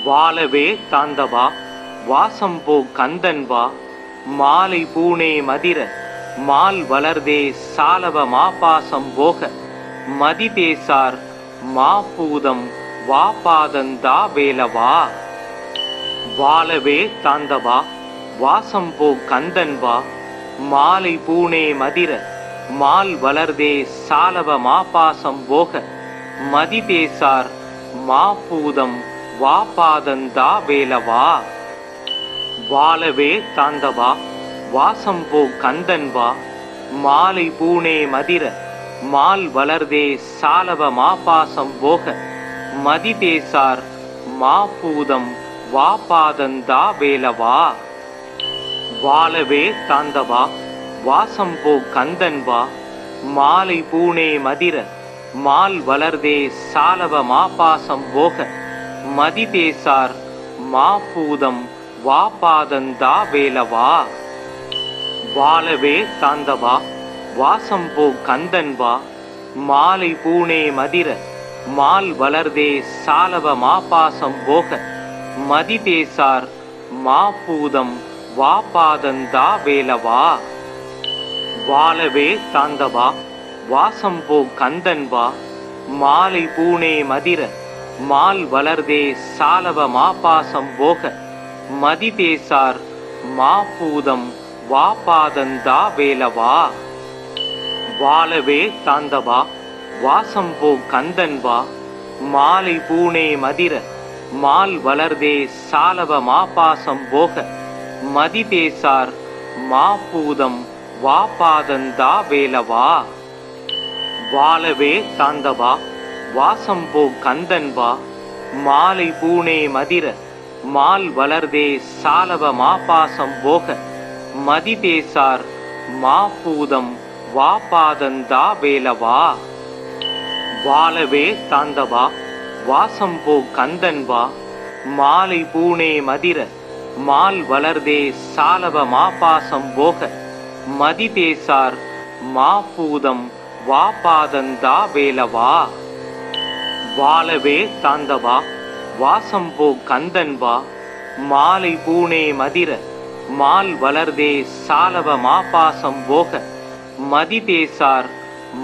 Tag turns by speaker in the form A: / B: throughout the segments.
A: வாழவே தாந்தவா வாசம்போ கந்தன்வா மாலை பூனே மதிர மால் வளர்தே சாலவ மாபாசம் போக மதிதேசார் மாபூதம் வாபாதந்தா வேலவா. வாழவே தாந்தவா வாசம்போ கந்தன்வா மாலை பூனே மதிர மால் வளர்தே சாலவ மாபாசம் போக மதிதேசார் மாபூதம் வாபாதந்தா வேலவா. வாழவே தாந்தவா வாசம்போ கந்தன்வா மாலை பூனே மதிர மால் வளர்தே சாலவ மாபாசம் போக மதிதேசார் மாபூதம் வாபாதந்தா வேலவா. வாழவே தாந்தவா வாசம்போ கந்தன்வா மாலை பூனே மதிர மால் வளர்தே சாலவ மாபாசம் போக மதிதேசார் மாபூதம் வாபாதந்தா வேலவா. வாழவே தாந்தவா வாசம்போ கந்தன்வா மாலை பூனே மதிர மால் வளர்தே சாலவ மாபாசம் போக மதிதேசார் மாபூதம் வாபாதந்தா வேலவா. வாழவே தாந்தவா வாசம்போ கந்தன்வா மாலை பூனே மதிர மால் வளர்தே சாலவ மாபாசம் போக மதிதேசார் மாபூதம் வாபாதந்தா வேலவா. வாழவே தாந்தவா வாசம்போ கந்தன்வா மாலை பூனே மதிர மால் வளர்தே சாலவ மாபாசம் போக மதிதேசார் மாபூதம் வாபாதந்தா வேலவா. வாழவே தாந்தவா வாசம்போ கந்தன்வா மாலை பூனே மதிர மால் வளர்தே சாலவ மாபாசம் போக மதிதேசார் மாபூதம் வாபாதந்தா வேலவா. வாழவே தாந்தவா வாசம்போ கந்தன்வா மாலை பூனே மதிர மால் வளர்தே சாலவ மாபாசம் போக மதிதேசார் மாபூதம் வாபாதந்தா வேலவா. வாழவே தாந்தவா வாசம்போ கந்தன்வா மாலை பூனே மதிர மால் வளர்தே சாலவ மாபாசம் போக மதிதேசார்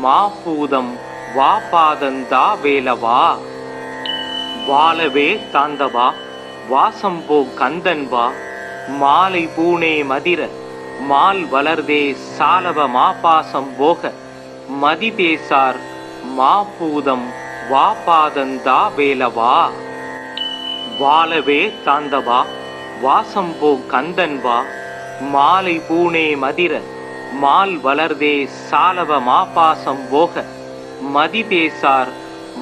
A: மாபூதம் வாபாதந்தா வேலவா. வாழவே தாந்தவா வாசம்போ கந்தன்வா மாலை பூனே மதிர மால் வளர்தே சாலவ மாபாசம் போக மதிதேசார் மாபூதம் வாபாதந்தா வேலவா. வாழவே தாந்தவா வாசம்போ கந்தன்வா மாலை பூனே மதிர மால் வளர்தே சாலவ மாபாசம் போக மதிதேசார்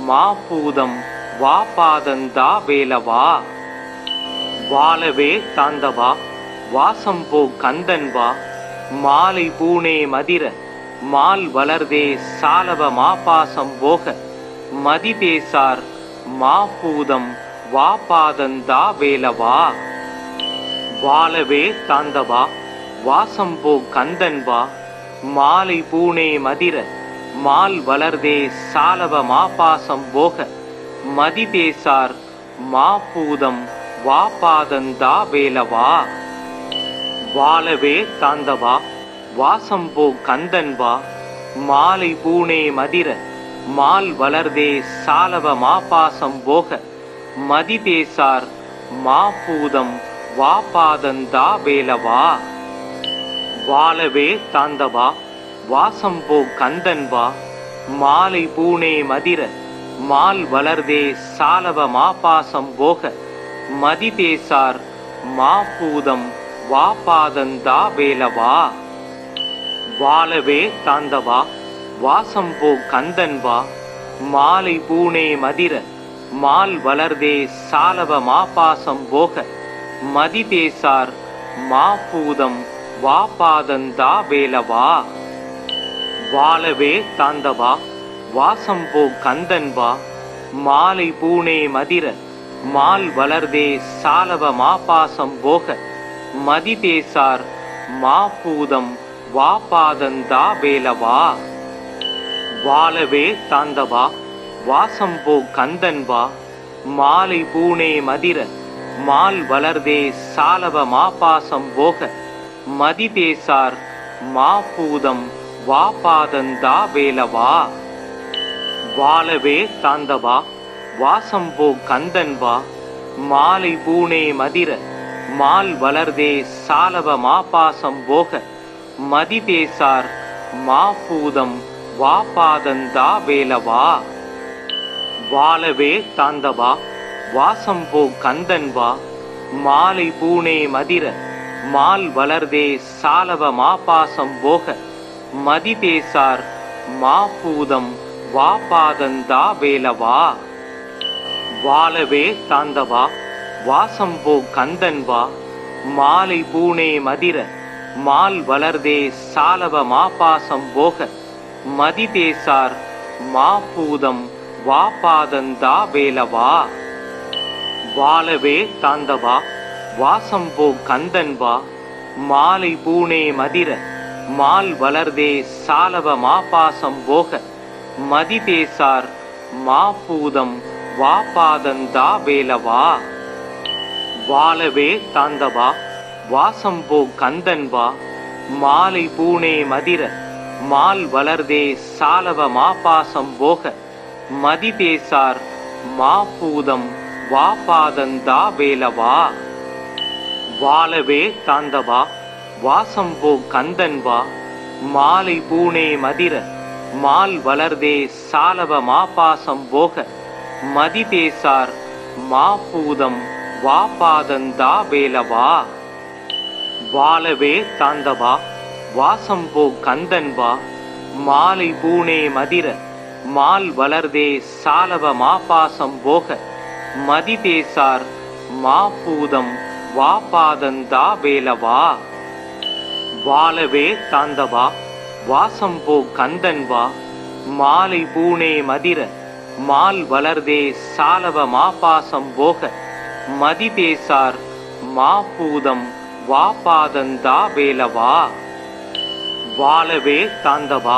A: மாபூதம் வாபாதந்தா வேலவா. வாழவே தாந்தவா வாசம்போ கந்தன்வா மாலை பூனே மதிர மால் வளர்தே சாலவ மாபாசம் போக மதிதேசார் மாபூதம் வாபாதந்தா வேலவா. வாழவே தாந்தவா வாசம்போ கந்தன்வா மாலை பூனே மதிர மால் வளர்தே சாலவ மாபாசம் போக மதிதேசார் மாபூதம் வாபாதந்தா வேலவா. வாழவே தாந்தவா வாசம்போ கந்தன்வா மாலை பூனே மதிர மால் வளர்தே சாலவ மாபாசம் போக மதிதேசார் மாபூதம் வாபாதந்தா வேலவா. வாழவே தாந்தவா வாசம்போ கந்தன்வா மாலை பூனே மதிர மால் வளர்தே சாலவ மாபாசம் போக மதிதேசார் மாபூதம் வாபாதந்தா வேலவா. வாழவே தாந்தவா வாசம்போ கந்தன்வா மாலை பூனே மதிர மால் வளர்தே சாலவ மாபாசம் போக மதிதேசார் மாபூதம் வாபாதந்தா வேலவா. வாழவே தாந்தவா வாசம்போ கந்தன்வா மாலை பூனே மதிர மால் வளர்தே சாலவ மாபாசம் போக மதிதேசார் மாபூதம் வாபாதந்தா வேலவா. வாழவே தாந்தவா வாசம்போ கந்தன்வா மாலை பூனே மதிர மால் வளர்தே சாலவ மாபாசம் போக மதிதேசார் மாபூதம் வாபாதந்தா வேலவா. வாழவே தாந்தவா வாசம்போ கந்தன்வா மாலை பூனே மதிர மால் வளர்தே சாலவ மாபாசம் போக மதிதேசார் மாபூதம் வாபாதந்தா வேலவா. வாழவே தாந்தவா வாசம்போ கந்தன்வா மாலை பூனே மதிர மால் வளர்தே சாலவ மாபாசம் போக மதிதேசார் மாபூதம் வாபாதந்தா வேலவா. வாழவே தாந்தவா வாசம்போ கந்தன்வா மாலை பூனே மதிர மால் வளர்தே சாலவ மாபாசம் போக மதிதேசார் மாபூதம் வாபாதந்தா வேலவா. வாழவே தாந்தவா வாசம்போ கந்தன்வா மாலை பூனே மதிர மால் வளர்தே சாலவ மாபாசம் போக மதிதேசார் மாபூதம் வாபாதந்தா வேலவா. வாழவே தாந்தவா வாசம்போ கந்தன்வா மாலை பூனே மதிர மால் வளர்தே சாலவ மாபாசம் போக மதிதேசார் மாபூதம் வாபாதந்தா வேலவா. வாழவே தாந்தவா வாசம்போ கந்தன்வா மாலை பூனே மதிர மால் வளர்தே சாலவ மாபாசம் போக மதிதேசார் மாபூதம் வாபாதந்தா வேலவா. வாழவே தாந்தவா வாசம்போ கந்தன்வா மாலை பூனே மதிர மால் வளர்தே சாலவ மாபாசம் போக மதிதேசார் மாபூதம் வாபாதந்தா வேலவா. வாழவே தாந்தவா வாசம்போ கந்தன்வா மாலை பூனே மதிர மால் வளர்தே சாலவ மாபாசம் போக மதிதேசார் மாபூதம் வாபாதந்தா வேலவா. வாழவே தாந்தவா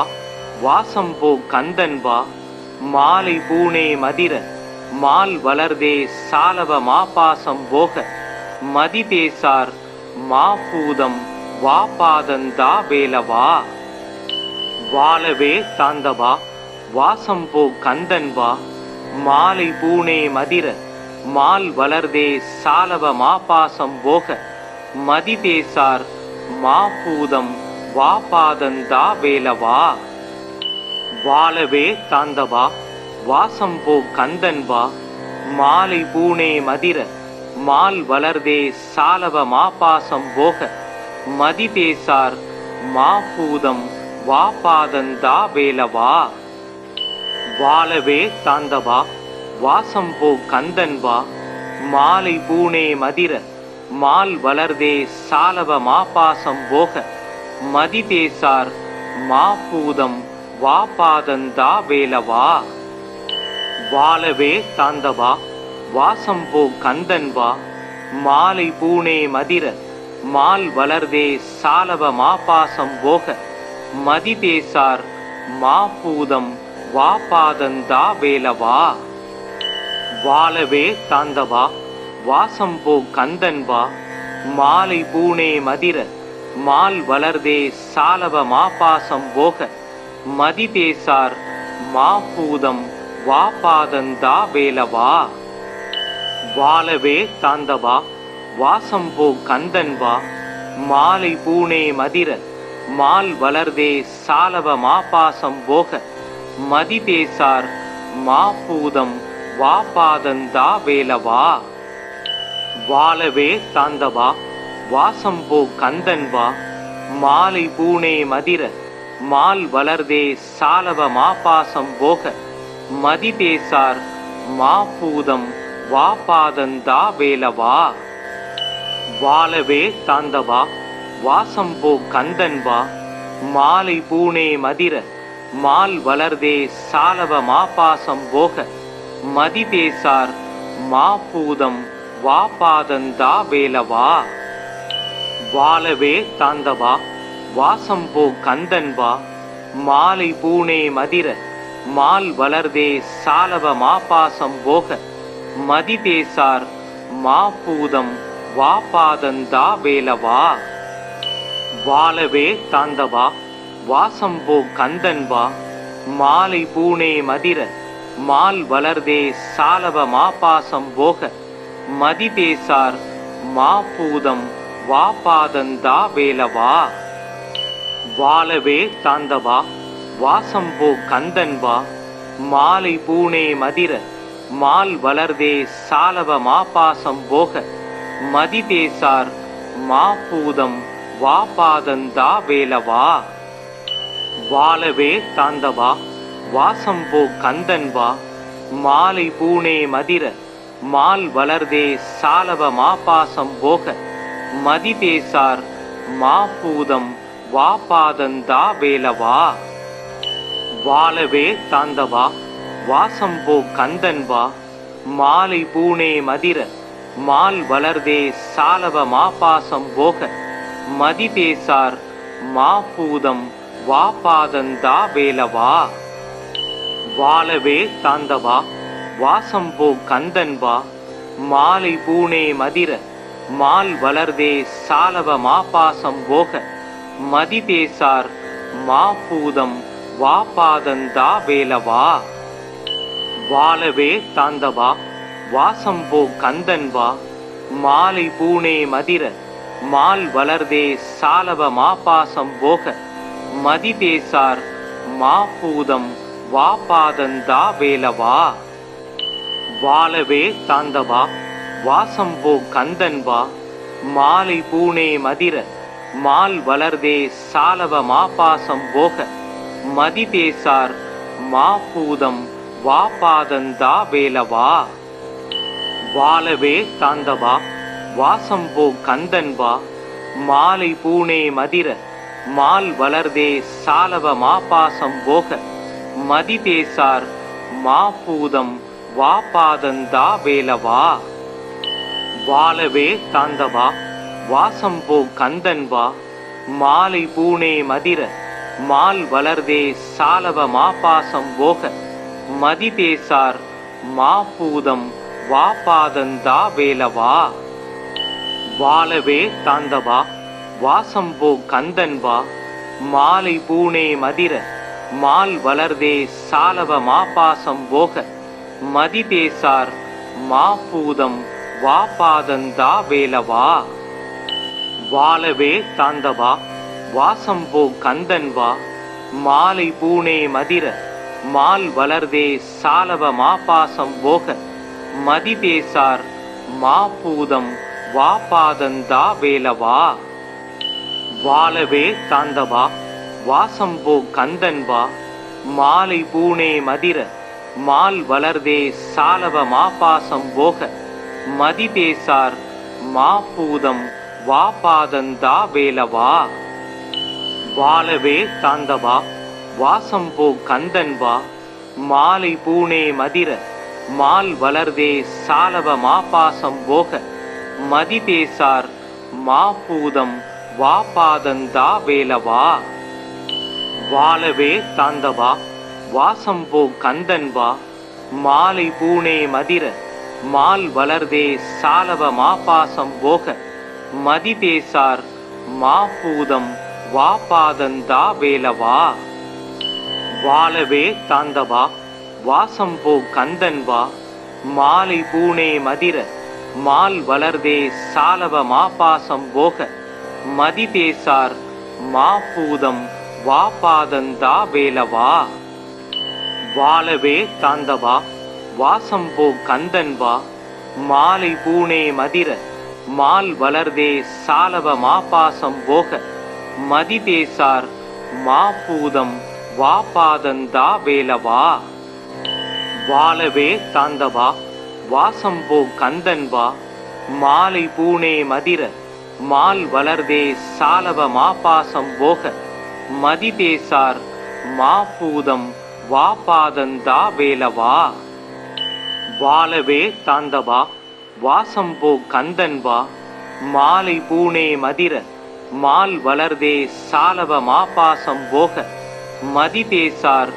A: வாசம்போ கந்தன்வா மாலை பூனே மதிர மால் வளர்தே சாலவ மாபாசம் போக மதிதேசார் மாபூதம் வாபாதந்தா வேலவா. வாழவே தாந்தவா வாசம்போ கந்தன்வா மாலை பூனே மதிர மால் வளர்தே சாலவ மாபாசம் போக மதிதேசார் மாபூதம் வாபாதந்தா வேலவா. வாழவே தாந்தவா வாசம்போ கந்தன்வா மாலை பூனே மதிர மால் வளர்தே சாலவ மாபாசம் போக மதிதேசார் மாபூதம் வாபாதந்தா வேலவா. வாழவே தாந்தவா வாசம்போ கந்தன்வா மாலை பூனே மதிர மால் வளர்தே சாலவ மாபாசம் போக மதிதேசார் மாபூதம் வாபாதந்தா வேலவா. வாழவே தாந்தவா வாசம்போ கந்தன்வா மாலை பூனே மதிர மால் வளர்தே சாலவ மாபாசம் போக மதிதேசார் மாபூதம் வாபாதந்தா வேலவா. வாழவே தாந்தவா வாசம்போ கந்தன்வா மாலை பூனே மதிர மால் வளர்தே சாலவ மாபாசம் போக மதிதேசார் மாபூதம் வாபாதந்தா வேலவா. வாழவே தாந்தவா வாசம்போ கந்தன்வா மாலை பூனே மதிர மால் வளர்தே சாலவ மாபாசம் போக மதிதேசார் மாபூதம் வாபாதந்தா வேலவா. வாழவே தாந்தவா வாசம்போ கந்தன்வா மாலை பூனே மதிர மால் வளர்தே சாலவ மாபாசம் போக மதிதேசார் மாபூதம் வாபாதந்தா வேலவா. வாழவே தாந்தவா வாசம்போ கந்தன்வா மாலை பூனே மதிர மால் வளர்தே சாலவ மாபாசம் போக மதிதேசார் மாபூதம் வாபாதந்தா வேலவா. வாழவே தாந்தவா வாசம்போ கந்தன்வா மாலை பூனே மதிர மால் வளர்தே சாலவ மாபாசம் போக மதிதேசார் மாபூதம் வாபாதந்தா வேலவா. வாழவே தாந்தவா வாசம்போ கந்தன்வா மாலை பூனே மதிர மால் வளர்தே சாலவ மாபாசம் போக மதிதேசார் மாபூதம் வாபாதந்தா வேலவா. வாழவே தாந்தவா வாசம்போ கந்தன்வா மாலை பூனே மதிர மால் வளர்தே சாலவ மாபாசம் போக மதிதேசார் மாபூதம் வாபாதந்தா வேலவா. வாழவே தாந்தவா வாசம்போ கந்தன்வா மாலை பூனே மதிர மால் வளர்தே சாலவ மாபாசம் போக மதிதேசார் மாபூதம் வாபாதந்தா வேலவா. வாழவே தாந்தவா வாசம்போ கந்தன்வா மாலை பூனே மதிர மால் வளர்தே சாலவ மாபாசம் போக மதிதேசார் மாபூதம் வாபாதந்தா வேலவா. வாழவே தாந்தவா வாசம்போ கந்தன்வா மாலை பூனே மதிர மால் வளர்தே சாலவ மாபாசம் போக மதிதேசார் மாபூதம் வாபாதந்தா வேலவா. வாழவே தாந்தவா வாசம்போ கந்தன்வா மாலை பூனே மதிர மால் வளர்தே சாலவ மாபாசம் போக மதிதேசார் மாபூதம் வாபாதந்தா வேலவா. வாழவே தாந்தவா வாசம்போ கந்தன்வா மாலை பூனே மதிர மால் வளர்தே சாலவ மாபாசம் போக மதிதேசார் மாபூதம் வாபாதந்தா வேலவா. வாழவே தாந்தவா வாசம்போ கந்தன்வா மாலை பூனே மதிர மால் வளர்தே சாலவ மாபாசம் போக மதிதேசார் மாபூதம் வாபாதந்தா வேலவா. வாழவே தாந்தவா வாசம்போ கந்தன்வா மாலை பூனே மதிர மால் வளர்தே சாலவ மாபாசம் போக மதிதேசார் மாபூதம் வாபாதந்தா வேலவா. வாழவே தாந்தவா வாசம்போ கந்தன்வா மாலை பூனே மதிர மால் வளர்தே சாலவ மாபாசம் போக மதிதேசார் மாபூதம் வாபாதந்தா வேலவா. வாழவே தாந்தவா வாசம்போ கந்தன்வா மாலை பூனே மதிர மால் வளர்தே சாலவ மாபாசம் போக மதிதேசார் மாபூதம் வாபாதந்தா வேலவா. வாழவே தாந்தவா வாசம்போ கந்தன்வா மாலை பூனே மதிர மால் வளர்தே சாலவ மாபாசம் போக மதிதேசார் மாபூதம் வாபாதந்தா வேலவா. வாழவே தாந்தவா வாசம்போ கந்தன்வா மாலை பூனே மதிர மால் வளர்தே சாலவ மாபாசம் போக மதிதேசார் மாபூதம் வாபாதந்தா வேலவா. வாழவே தாந்தவா வாசம்போ கந்தன்வா மாலை பூனே மதிர மால் வளர்தே சாலவ மாபாசம் போக மதிதேசார் மாபூதம் வாபாதந்தா வேலவா. வாழவே தாந்தவா வாசம்போ கந்தன்வா மாலை பூனே மதிர மால் வளர்தே சாலவ மாபாசம் போக மதிதேசார் மாபூதம் வாபாதந்தா வேலவா. வாழவே தாந்தவா வாசம்போ கந்தன்வா மாலை பூனே மதிர மால் வளர்தே சாலவ மாபாசம் போக மதிதேசார் மாபூதம் வாபாதந்தா வேலவா. வாழவே தாந்தவா வாசம்போ கந்தன்வா மாலை பூனே மதிர மால் வளர்தே சாலவ மாபாசம் போக மதிதேசார் மாபூதம் வாபாதந்தா வேலவா. வாழவே தாந்தவா வாசம்போ கந்தன்வா மாலை பூனே மதிர மால் வளர்தே சாலவ மாபாசம் போக மதிதேசார்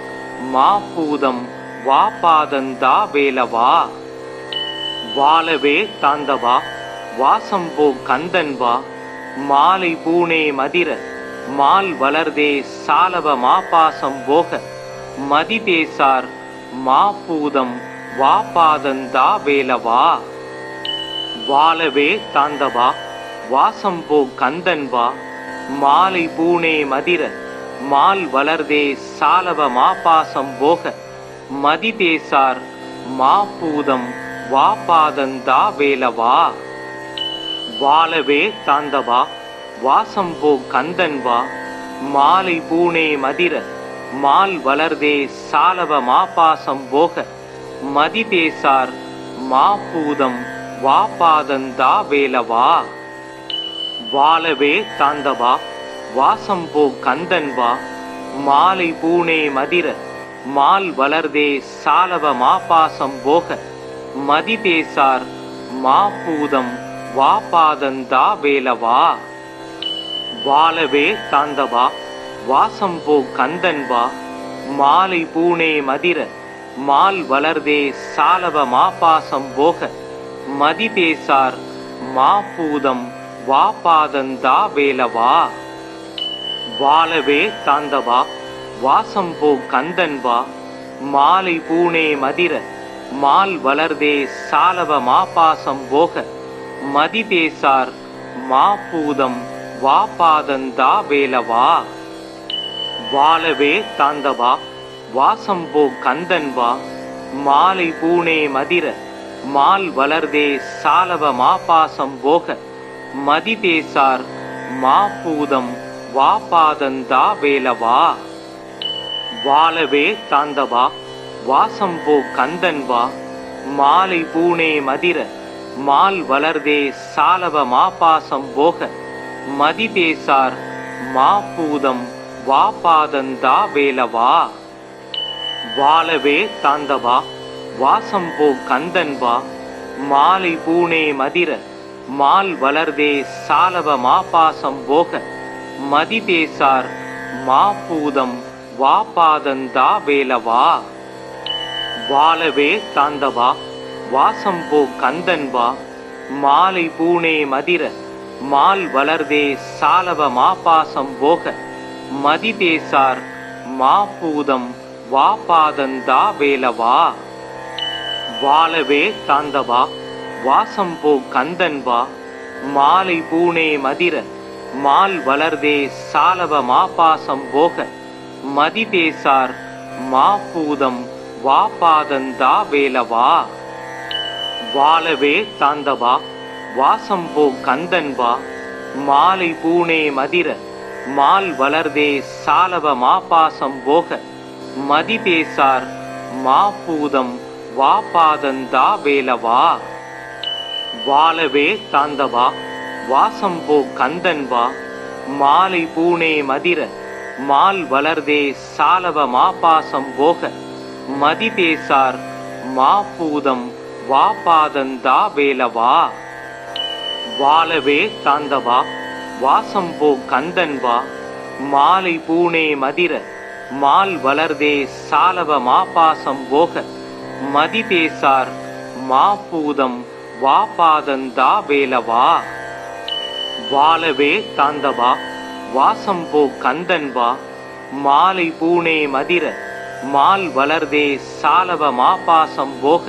A: மாபூதம் வாபாதந்தா வேலவா. வாழவே தாந்தவா வாசம்போ கந்தன்வா மாலை பூனே மதிர மால் வளர்தே சாலவ மாபாசம் போக மதிதேசார் மாபூதம் வாபாதந்தா வேலவா. வாழவே தாந்தவா வாசம்போ கந்தன்வா மாலை பூனே மதிர மால் வளர்தே சாலவ மாபாசம் போக மதிதேசார் மாபூதம் வாபாதந்தா வேலவா. வாழவே தாந்தவா வாசம்போ கந்தன்வா மாலை பூனே மதிர மால் வளர்தே சாலவ மாபாசம் போக மதிதேசார் மாபூதம் வாபாதந்தா வேலவா. வாழவே தாந்தவா வாசம்போ கந்தன்வா மாலை பூனே மதிர மால் வளர்தே சாலவ மாபாசம் போக மதிதேசார் மாபூதம் வாபாதந்தா வேலவா. வாழவே தாந்தவா வாசம்போ கந்தன்வா மாலை பூனே மதிர மால் வளர்தே சாலவ மாபாசம் போக மதிதேசார் மாபூதம் வாபாதந்தா வேலவா. வாழவே தாந்தவா வாசம்போ கந்தன்வா மாலை பூனே மதிர மால் வளர்தே சாலவ மாபாசம் போக மதிதேசார் மாபூதம் வாபாதந்தா வேலவா. வாழவே தாந்தவா வாசம்போ கந்தன்வா மாலை பூனே மதிர மால் வளர்தே சாலவ மாபாசம் போக மதிதேசார் மாபூதம் வாபாதந்தா வேலவா. வாழவே தாந்தவா வாசம்போ கந்தன்வா மாலை பூனே மதிர மால் வளர்தே சாலவ மாபாசம் போக மதிதேசார் மாபூதம் வாபாதந்தா வேலவா. வாழவே தாந்தவா வாசம்போ கந்தன்வா மாலை பூனே மதிர மால் வளர்தே சாலவ மாபாசம் போக மதிதேசார் மாபூதம் வாபாதந்தா வேலவா. வாழவே தாந்தவா வாசம்போ கந்தன்வா மாலை பூனே மதிர மால் வளர்தே சாலவ மாபாசம் போக மதிதேசார் மாபூதம் வாபாதந்தா வேலவா. வாழவே தாந்தவா வாசம்போ கந்தன்வா மாலை பூனே மதிர மால் வளர்தே சாலவ மாபாசம் போக மதிதேசார் மாபூதம் வாபாதந்தா வேலவா. வாழவே தாந்தவா வாசம்போ கந்தன்வா மாலை பூனே மதிர மால் வளர்தே சாலவ மாபாசம் போக மதிதேசார் மாபூதம் வாபாதந்தா வேலவா. வாழவே தாந்தவா வாசம்போ கந்தன்வா மாலை பூனே மதிர மால் வளர்தே சாலவ மாபாசம் போக மதிதேசார் மாபூதம் வாபாதந்தா வேலவா. வாழவே தாந்தவா வாசம்போ கந்தன்வா மாலை பூனே மதிர மால் வளர்தே சாலவ மாபாசம் போக மதிதேசார் மாபூதம் வாபாதந்தா வேலவா. வாழவே தாந்தவா வாசம்போ கந்தன்வா மாலை பூனே மதிர மால் வளர்தே சாலவ மாபாசம் போக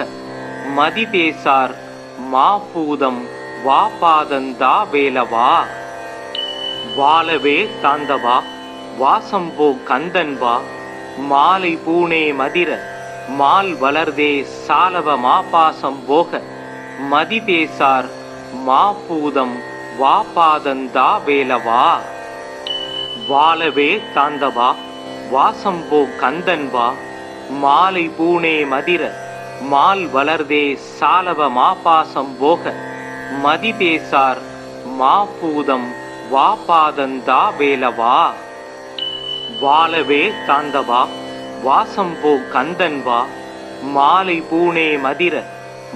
A: மதிதேசார் மாபூதம் வாபாதந்தா வேலவா. வாழவே தாந்தவா வாசம்போ கந்தன்வா மாலை பூனே மதிர மால் வளர்தே சாலவ மாபாசம் போக மதிதேசார் மாபூதம் வாபாதந்தா வேலவா. வாழவே தாந்தவா வாசம்போ கந்தன்வா மாலை பூனே மதிர மால் வளர்தே சாலவ மாபாசம் போக மதிதேசார் மாபூதம் வாபாதந்தா வேலவா. வாழவே தாந்தவா வாசம்போ கந்தன்வா மாலை பூனே மதிர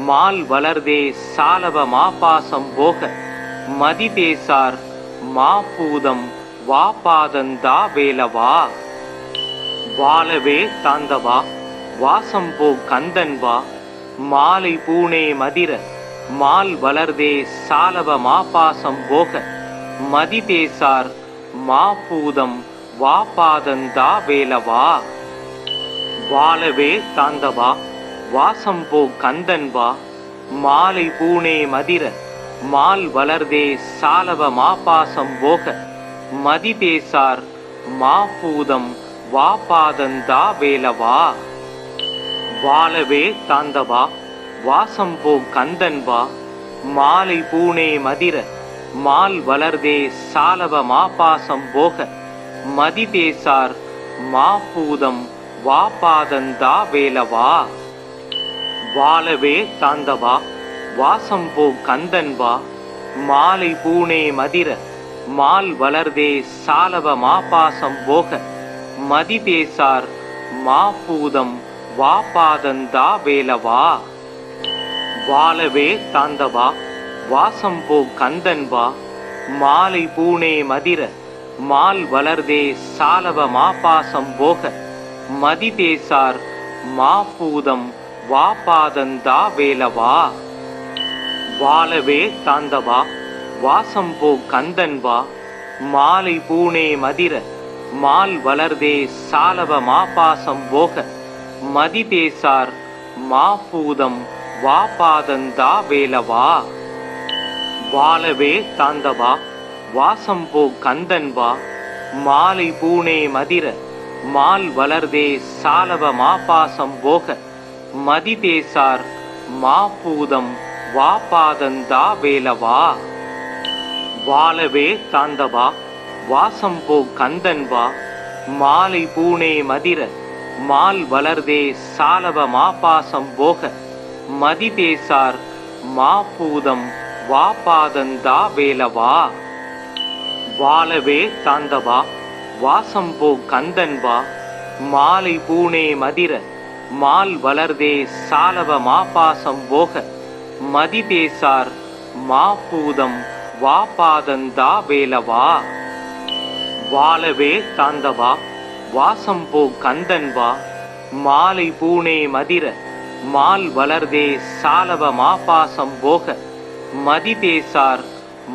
A: மால் வளர்தே சாலவ மாபாசம் போக மதிதேசார் மாபூதம் வாபாதந்தா வேலவா. வாழவே தாந்தவா வாசம்போ கந்தன்வா மாலை பூனே மதிர மால் வளர்தே சாலவ மாபாசம் போக மதி பேசார் மாபூதம் வாபாதந்தா வேலவா. வாழவே தாந்தவா வாசம்போ கந்தன்வா மாலை பூனே மதிர மால் வளர்தே சாலவ மாபாசம் போக மதி பேசார் மாபூதம் வாபாதந்தா வேலவா. வாழவே தாந்தவா வாசம்போ கந்தன்வா மாலை பூனே மதிர மால் வளர்தே சாலவ மாபாசம் போக மதி பேசார் மாபூதம் வாபாதந்தா வேலவா. வாழவே தாந்தவா வாசம்போ கந்தன்வா மாலை பூனே மதிர மால் வளர்தே சாலவ மாபாசம் போக மதி பேசார் மாபூதம் வாபாதந்தா வேலவா. வாழவே தாந்தவா வாசம்போ கந்தன்வா மாலை பூனே மதிர மால் வளர்தே சாலவ மாபாசம் போக மதி பேசார் மாபூதம் வாபாதந்தா வேலவா. வாழவே தாந்தவா வாசம்போ கந்தன்வா மாலை பூனே மதிர மால் வளர்தே சாலவ மாபாசம் போக மதி பேசார் மாபூதம் வாபாதந்தா வேலவா. வாழவே தாந்தவா வாசம்போ கந்தன்வா மாலை பூனே மதிர மால் வளர்தே சாலவ மாபாசம் போக மதி பேசார் மாபூதம் வாபாதந்தா வேலவா. வாழவே தாந்தவா வாசம்போ கந்தன்வா மாலை பூனே மதிர மால் வளர்தே சாலவ மாபாசம் போக மதி பேசார் மாபூதம் வாபாதந்தா வேலவா. வாழவே தாந்தவா வாசம்போ கந்தன்வா மாலை பூனே மதிர மால் வளர்தே சாலவ மாபாசம் போக மதி பேசார் மாபூதம் வாபாதந்தா வேலவா. வாழவே தாந்தவா வாசம்போ கந்தன்வா மாலை பூனே மதிர மால் வளர்தே சாலவ மாபாசம் போக மதி பேசார்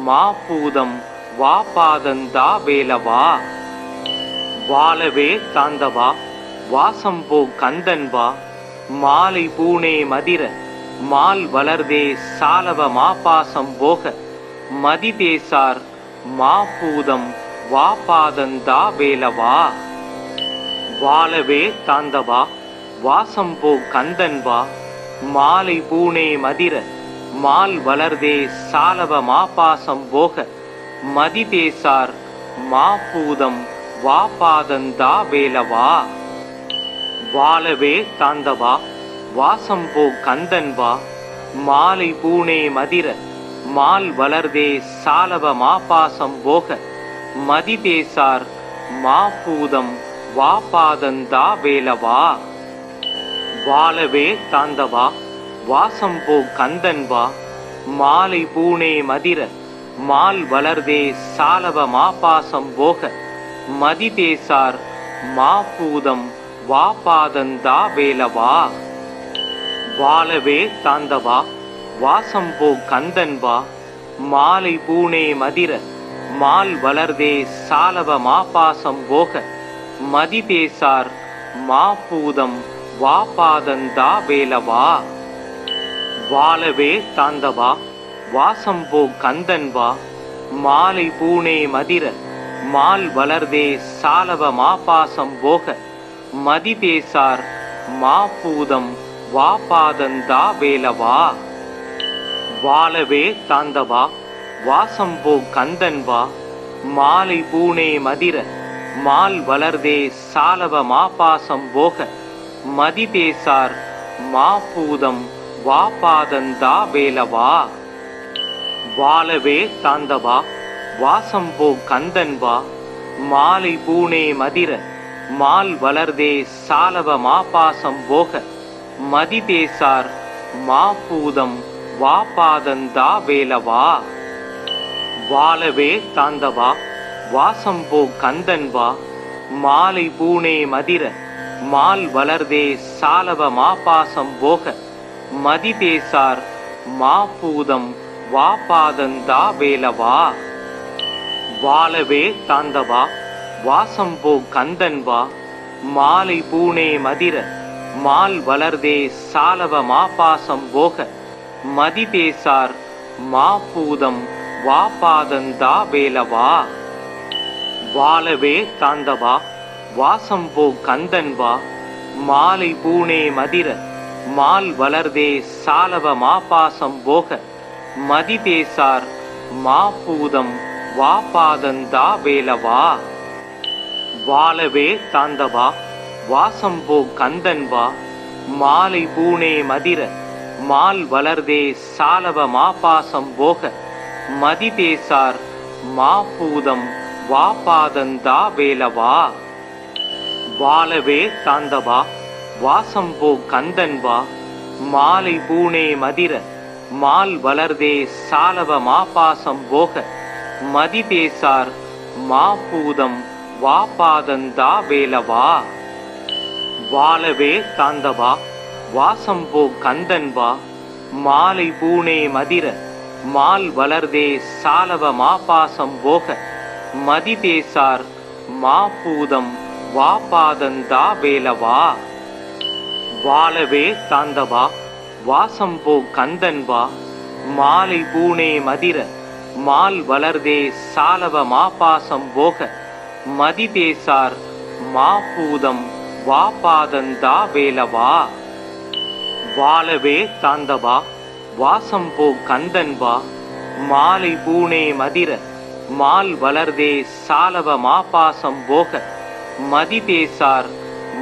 A: மாபூதம் வாபாதந்தா வேலவா. வாழவே தாந்தவா வாசம்போ கந்தன்வா மாலை பூனே மதிர மால் வளர்தே சாலவ மாபாசம் போக மதி பேசார் மாபூதம் வாபாதந்தா வேலவா. வாழவே தாந்தவா வாசம்போ கந்தன்வா மாலை பூனே மதிர மால் வளர்தே சாலவ மாபாசம் போக மதி பேசார் மாபூதம் வாபாதந்தா வேலவா. வாழவே தாந்தவா வாசம்போ கந்தன்வா மாலை பூனே மதிர மால் வளர்தே சாலவ மாபாசம் போக மதி பேசார் மாபூதம் வாபாதந்தா வேலவா. வாழவே தாந்தவா வாசம்போ கந்தன்வா மாலை பூனே மதிர மால் வளர்தே சாலவ மாபாசம் போக மதி பேசார் மாபூதம் வாபாதந்தா வேலவா. வாழவே தாந்தவா வாசம்போ கந்தன்வா மாலை பூனே மதிர மால் வளர்தே சாலவ மாபாசம் போக மதி பேசார் மாபூதம் வாபாதந்தா வேலவா. வாழவே தாந்தவா வாசம்போ கந்தன்வா மாலை பூனே மதிர மால் வளர்தே சாலவ மாபாசம் போக மதி பேசார் மாபூதம் வாபாதந்தா வேலவா. வாழவே தாந்தவா வாசம்போ கந்தன்வா மாலை பூனே மதிர மால் வளர்தே சாலவ மாபாசம் போக மதி பேசார் மாபூதம் வாபாதந்தா வேலவா. வாழவே தாந்தவா வாசம்போ கந்தன்வா மாலை பூனே மதிர மால் வளர்தே சாலவ மாபாசம் போக மதி பேசார் மாபூதம் வாபாதந்தா வேலவா. வாழவே தாந்தவா வாசம்போ கந்தன்வா மாலை பூனே மதிர மால் வளர்தே சாலவ மாபாசம் போக மதி பேசார் மாபூதம் வாபாதந்தா வேலவா. வாழவே தாந்தவா வாசம்போ கந்தன்வா மாலை பூனே மதிர மால் வளர்தே சாலவ மாபாசம் போக மதிதேசார் மாபூதம் வாபாதந்தா வேலவா. வாழவே தாந்தவா வாசம்போ கந்தன்வா மாலை பூனே மதிர மால் வளர்தே சாலவ மாபாசம் போக மதிதேசார் மாபூதம் வாபாதந்தா வேலவா. வாழவே தாந்தவா வாசம்போ கந்தன்வா மாலை பூனே மதிர மால் வளர்தே சாலவ மாபாசம் போக மதிதேசார் மாபூதம் வாபாதந்தா வேலவா. வாழவே தாந்தவா வாசம்போ கந்தன்வா மாலை பூனே மதிர மால் வளர்தே சாலவ மாபாசம் போக மதிதேசார் மாபூதம் வாபாதந்தா வேலவா. வாழவே தாந்தவா வாசம்போ கந்தன்வா மாலை பூனே மதிர மால் வளர்தே சாலவ மாபாசம் போக மதிதேசார் மாபூதம் வாபாதந்தா வேலவா. வாழவே தாந்தவா வாசம்போ கந்தன்வா மாலை பூனே மதிர மால் வளர்தே சாலவ மாபாசம் போக மதிதேசார் மாபூதம் வாபாதந்தா வேலவா. வாழவே தாந்தவா வாசம்போ கந்தன்வா மாலை பூனே மதிர மால் வளர்தே சாலவ மாபாசம் போக மதிதேசார்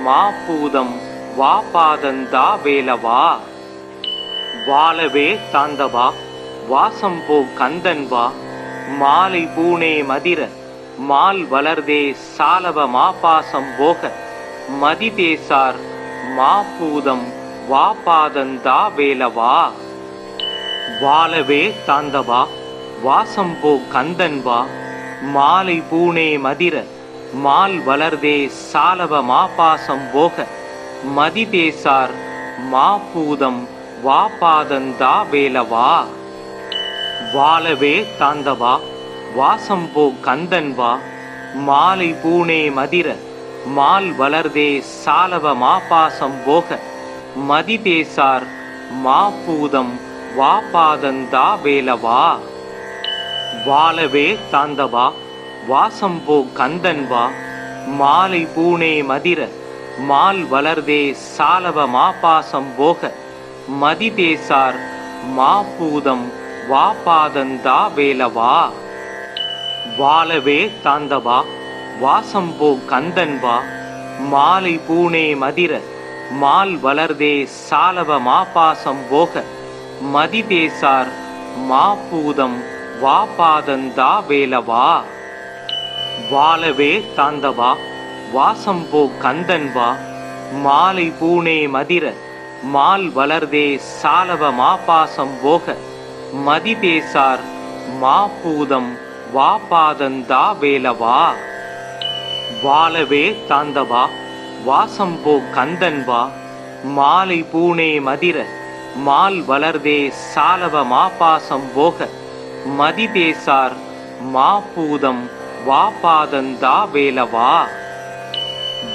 A: மாபூதம் வாபாதந்தா வேலவா. வாழவே தாந்தவா வாசம்போ கந்தன்வா மாலை பூனே மதிர மால் வளர்தே சாலவ மாபாசம் போக மதிதேசார் மாபூதம் வாபாதந்தா வேலவா. வாழவே தாந்தவா வாசம்போ கந்தன்வா மாலை பூனே மதிர மால் வளர்தே சாலவ மாபாசம் போக மதிதேசார் மாபூதம் வாபாதந்தா வேலவா. வாழவே தாந்தவா வாசம்போ கந்தன்வா மாலை பூனே மதிர மால் வளர்தே சாலவ மாபாசம் போக மதிதேசார் மாபூதம் வாபாதந்தா வேலவா. வாழவே தாந்தவா வாசம்போ கந்தன்வா மாலை பூனே மதிர மால் வளர்தே சாலவ மாபாசம் போக மதிதேசார் மாபூதம் வாபாதந்தா வேலவா. வாழவே தாந்தவா வாசம்போ கந்தன்வா மாலை பூனே மதிர மால் வளர்தே சாலவ மாபாசம் போக மதிதேசார் மாபூதம் வாபாதந்தா வேலவா. வாழவே தாந்தவா வாசம்போ கந்தன்வா மாலை பூனே மதிர மால் வளர்தே சாலவ மாபாசம் போக மதிதேசார் மாபூதம் வாபாதந்தா வேலவா. வாழவே தாந்தவா வாசம்போ கந்தன்வா மாலை பூனே மதிர மால் வளர்தே சாலவ மாபாசம் போக மதிதேசார் மாபூதம் வாபாதந்தா வேலவா.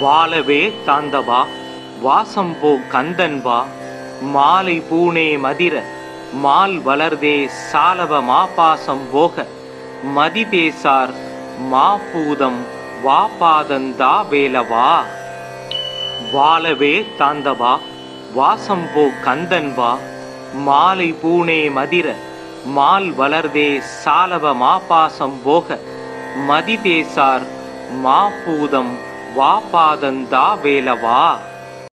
A: வாழவே தாந்தவா வாசம்போ கந்தன்வா மாலை பூனே மதிர மால் வளர்தே சாலவ மாபாசம் போக மதிதேசார் மாபூதம் வாபாதந்தா வேலவா. வாழவே தாந்தவா வாசம்போ கந்தன்வா மாலை பூனே மதிர மால் வளர்தே சாலவ மாபாசம் போக மதிதேசார் மாபூதம் வாபாதந்தா வேலவா.